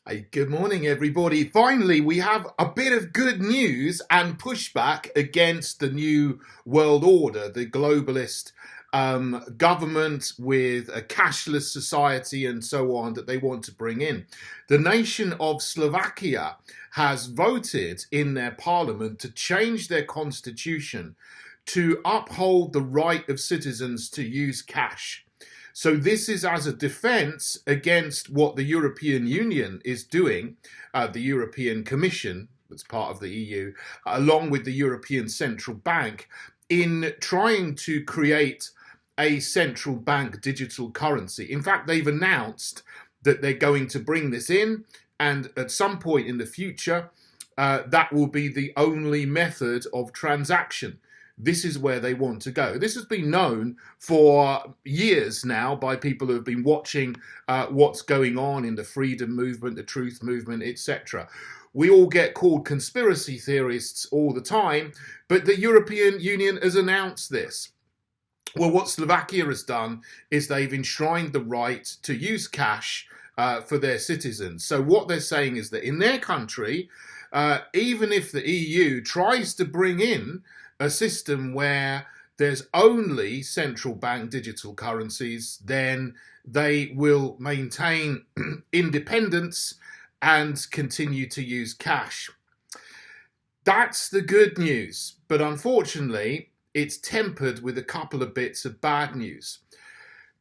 Hey, good morning, everybody. Finally, we have a bit of good news and pushback against the new world order, the globalist government with a cashless society and so on that they want to bring in. The nation of Slovakia has voted in their parliament to change their constitution to uphold the right of citizens to use cash. So this is as a defence against what the European Union is doing, the European Commission, that's part of the EU, along with the European Central Bank, in trying to create a central bank digital currency. In fact, they've announced that they're going to bring this in, and at some point in the future, that will be the only method of transaction. This is where they want to go. This has been known for years now by people who have been watching what's going on in the freedom movement, the truth movement, etc. We all get called conspiracy theorists all the time, but the European Union has announced this. Well, what Slovakia has done is they've enshrined the right to use cash for their citizens. So what they're saying is that in their country, even if the EU tries to bring in a system where there's only central bank digital currencies, then they will maintain independence and continue to use cash. That's the good news, but unfortunately, it's tempered with a couple of bits of bad news.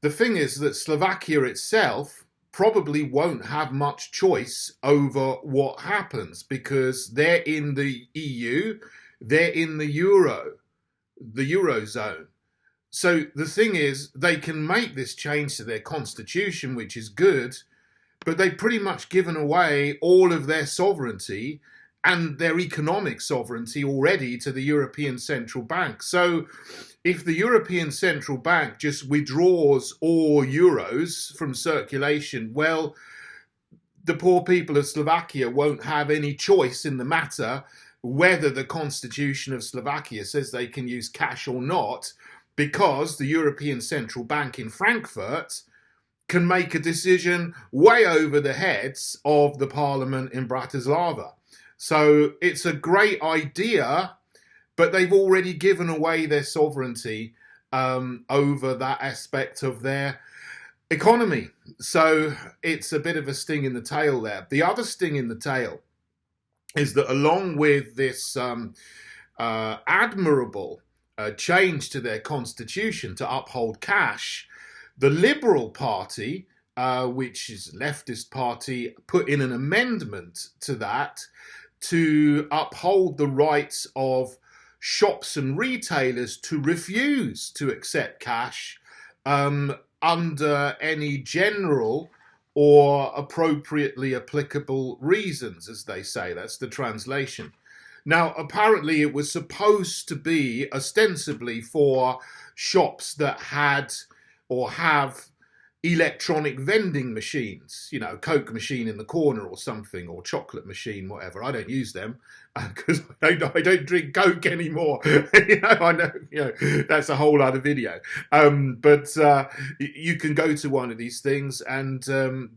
The thing is that Slovakia itself probably won't have much choice over what happens because they're in the EU, they're in the Eurozone. So the thing is, they can make this change to their constitution, which is good, but they've pretty much given away all of their sovereignty and their economic sovereignty already to the European Central Bank. So if the European Central Bank just withdraws all euros from circulation, well, the poor people of Slovakia won't have any choice in the matter whether the constitution of Slovakia says they can use cash or not, because the European Central Bank in Frankfurt can make a decision way over the heads of the parliament in Bratislava. So it's a great idea, but they've already given away their sovereignty over that aspect of their economy. So it's a bit of a sting in the tail there. The other sting in the tail is that along with this admirable change to their constitution to uphold cash, the Liberal Party, which is a leftist party, put in an amendment to that to uphold the rights of shops and retailers to refuse to accept cash under any general or appropriately applicable reasons, as they say. That's the translation. Now, apparently it was supposed to be ostensibly for shops that had or have electronic vending machines, you know, Coke machine in the corner or something, or chocolate machine, whatever. I don't use them because I don't drink Coke anymore. I know, that's a whole other video. But you can go to one of these things and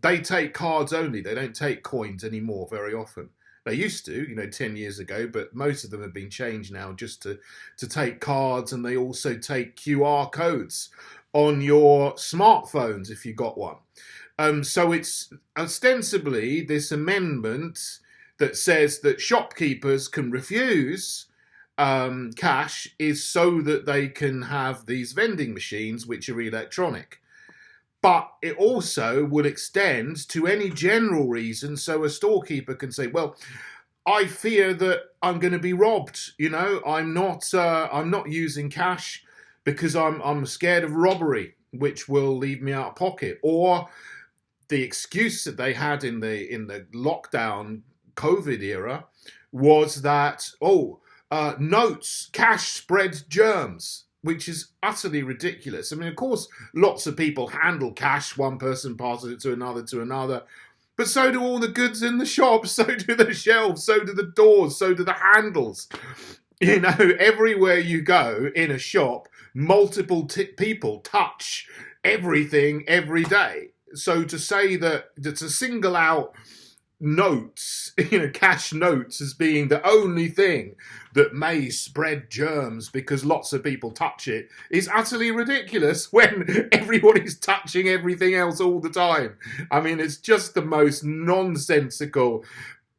they take cards only. They don't take coins anymore very often. They used to, 10 years ago, but most of them have been changed now just to take cards, and they also take QR codes on your smartphones if you got one. So it's ostensibly this amendment that says that shopkeepers can refuse cash is so that they can have these vending machines which are electronic. But it also would extend to any general reason, so a storekeeper can say, well, I fear that I'm going to be robbed. I'm not using cash because I'm scared of robbery, which will leave me out of pocket. Or the excuse that they had in the lockdown COVID era was that, notes, cash spreads germs, which is utterly ridiculous. I mean, of course, lots of people handle cash. One person passes it to another. But so do all the goods in the shop, so do the shelves, so do the doors, so do the handles. Everywhere you go in a shop, multiple people touch everything every day. So to say that, to single out notes, cash notes as being the only thing that may spread germs because lots of people touch it is utterly ridiculous when everybody's touching everything else all the time. I mean, it's just the most nonsensical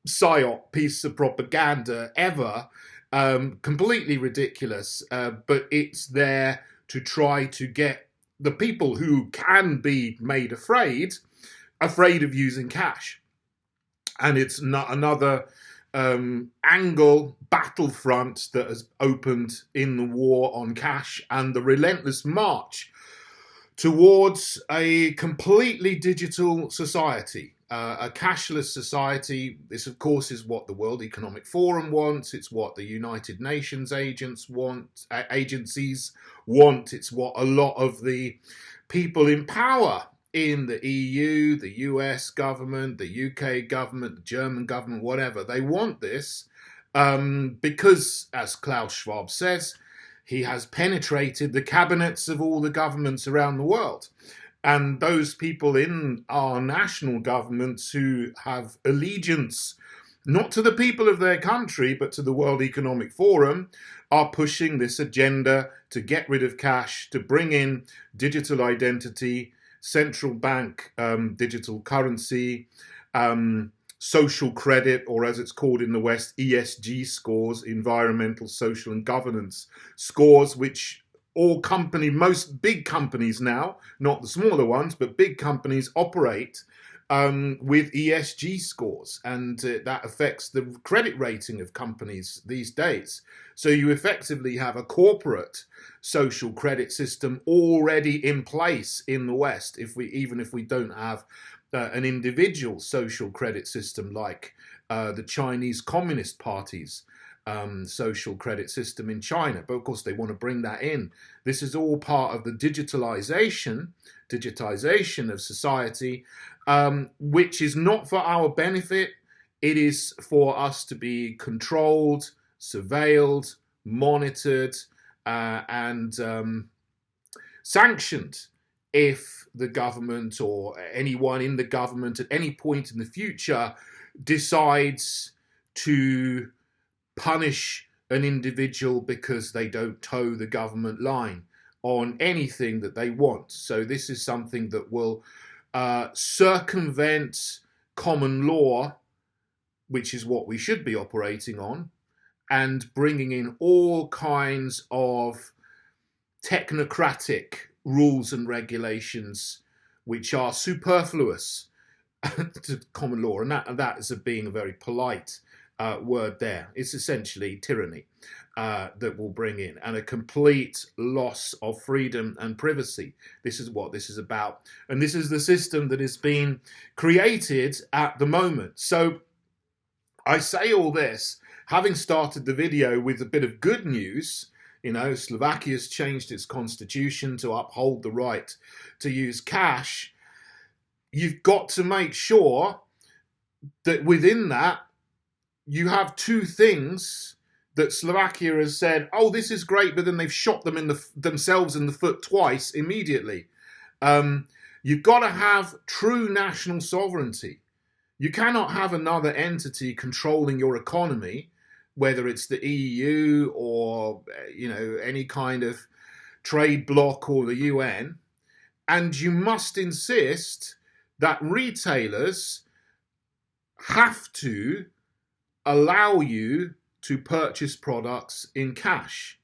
psyop piece of propaganda ever. Completely ridiculous, but it's there to try to get the people who can be made afraid of using cash. And it's not another angle battlefront that has opened in the war on cash and the relentless march towards a completely digital society, a cashless society. This, of course, is what the World Economic Forum wants. It's what the United Nations agencies want. It's what a lot of the people in power in the EU, the US government, the UK government, the German government, whatever, they want this because, as Klaus Schwab says, he has penetrated the cabinets of all the governments around the world. And those people in our national governments who have allegiance not to the people of their country, but to the World Economic Forum, are pushing this agenda to get rid of cash, to bring in digital identity, central bank digital currency, social credit, or as it's called in the West, ESG scores, environmental, social and governance scores, which most big companies now, not the smaller ones, but big companies operate with ESG scores, and that affects the credit rating of companies these days. So you effectively have a corporate social credit system already in place in the West, even if we don't have an individual social credit system like the Chinese Communist Party's social credit system in China. But of course they want to bring that in. This is all part of the digitization of society, which is not for our benefit. It is for us to be controlled, surveilled, monitored, and sanctioned if the government or anyone in the government at any point in the future decides to punish an individual because they don't toe the government line on anything that they want. So this is something that will circumvent common law, which is what we should be operating on, and bringing in all kinds of technocratic rules and regulations which are superfluous to common law. And that is being a very polite word there. It's essentially tyranny that will bring in, and a complete loss of freedom and privacy. This is what this is about. And this is the system that is being created at the moment. So I say all this, having started the video with a bit of good news. Slovakia has changed its constitution to uphold the right to use cash. You've got to make sure that within that, you have two things that Slovakia has said, oh, this is great, but then they've shot themselves in the foot twice immediately. You've got to have true national sovereignty. You cannot have another entity controlling your economy, whether it's the EU or any kind of trade bloc or the UN. And you must insist that retailers have to allow you to purchase products in cash.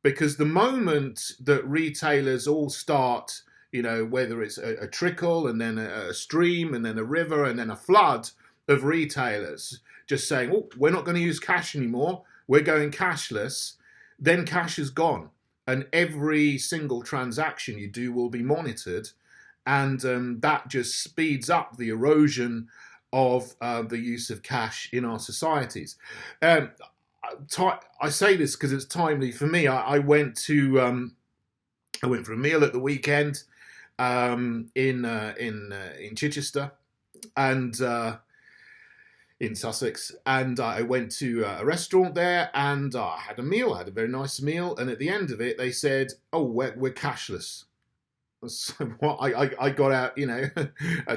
Because the moment that retailers all start, whether it's a trickle and then a stream and then a river and then a flood of retailers just saying, oh, we're not going to use cash anymore, we're going cashless, then cash is gone. And every single transaction you do will be monitored. And that just speeds up the erosion of the use of cash in our societies. I say this because it's timely for me. I went for a meal at the weekend in Chichester and in Sussex, and I went to a restaurant there and I had a meal. I had a very nice meal, and at the end of it, they said, "Oh, we're cashless." So what I got out, a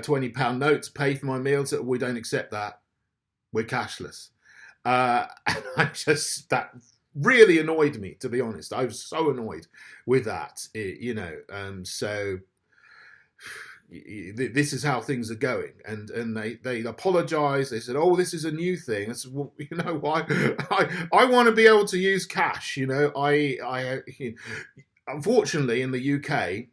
£20 note to pay for my meals. We don't accept that. We're cashless. And that really annoyed me, to be honest. I was so annoyed with that, so this is how things are going, and they apologized. They said, oh, this is a new thing. I said, well, why? I want to be able to use cash. I unfortunately in the UK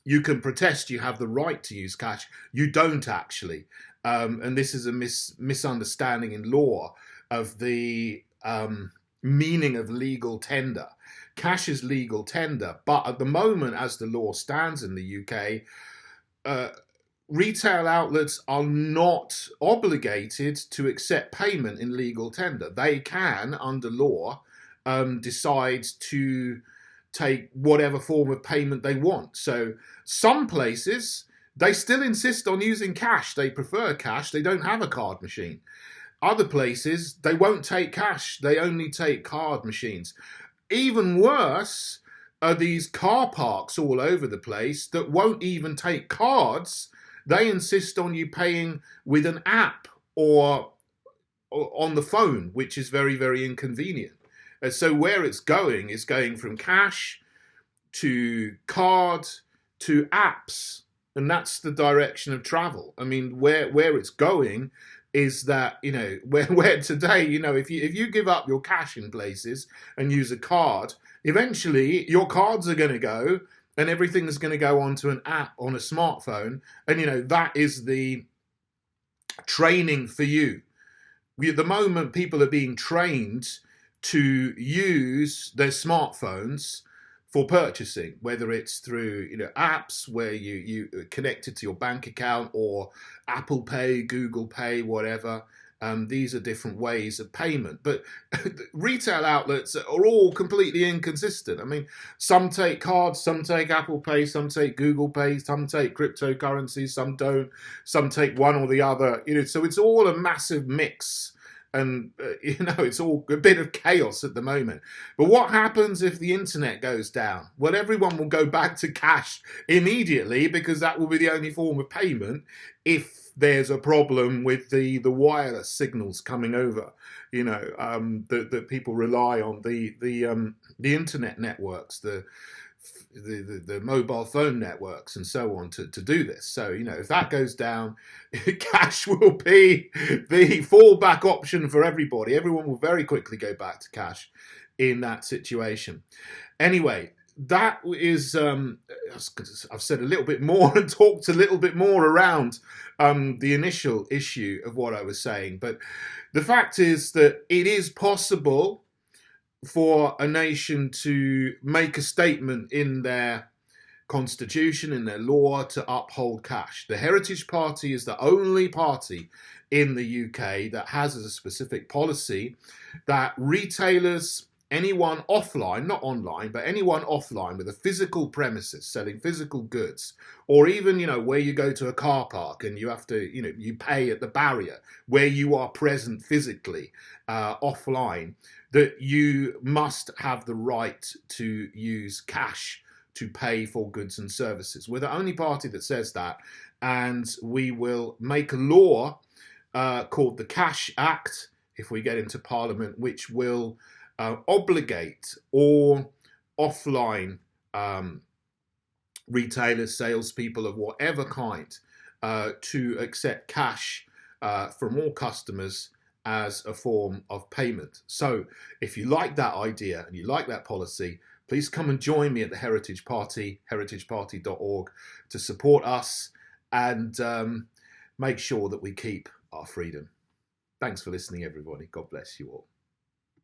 you can protest you have the right to use cash. You don't actually, and this is a misunderstanding in law of the meaning of legal tender. Cash is legal tender, but at the moment, as the law stands in the UK, retail outlets are not obligated to accept payment in legal tender. They can, under law, decide to take whatever form of payment they want. So some places, they still insist on using cash. They prefer cash. They don't have a card machine. Other places, they won't take cash. They only take card machines. Even worse are these car parks all over the place that won't even take cards. They insist on you paying with an app or on the phone, which is very, very inconvenient. So where it's going is going from cash to card to apps, and that's the direction of travel. I mean, where it's going is that, where today, if you give up your cash in places and use a card, eventually your cards are going to go and everything is going to go onto an app on a smartphone, and that is the training for you. At the moment, people are being trained to use their smartphones for purchasing, whether it's through apps where you connect it to your bank account, or Apple Pay, Google Pay, whatever. These are different ways of payment, but retail outlets are all completely inconsistent. I mean, some take cards, some take Apple Pay, some take Google Pay, some take cryptocurrencies, some don't, some take one or the other. So it's all a massive mix. And, it's all a bit of chaos at the moment. But what happens if the internet goes down? Well, everyone will go back to cash immediately, because that will be the only form of payment if there's a problem with the wireless signals coming over, that people rely on the internet networks, the mobile phone networks and so on to do this. So, if that goes down, cash will be the fallback option for everybody. Everyone will very quickly go back to cash in that situation. Anyway, that is, I've said a little bit more and talked a little bit more around the initial issue of what I was saying. But the fact is that it is possible for a nation to make a statement in their constitution, in their law, to uphold cash. The Heritage Party is the only party in the UK that has as a specific policy that retailers, anyone offline, not online, but anyone offline with a physical premises selling physical goods, or even, where you go to a car park and you have to, you pay at the barrier, where you are present physically offline, that you must have the right to use cash to pay for goods and services. We're the only party that says that, and we will make a law called the Cash Act if we get into Parliament, which will obligate all offline retailers, salespeople of whatever kind, to accept cash from all customers as a form of payment. So if you like that idea and you like that policy, please come and join me at the Heritage Party, heritageparty.org, to support us and make sure that we keep our freedom. Thanks for listening, everybody. God bless you all.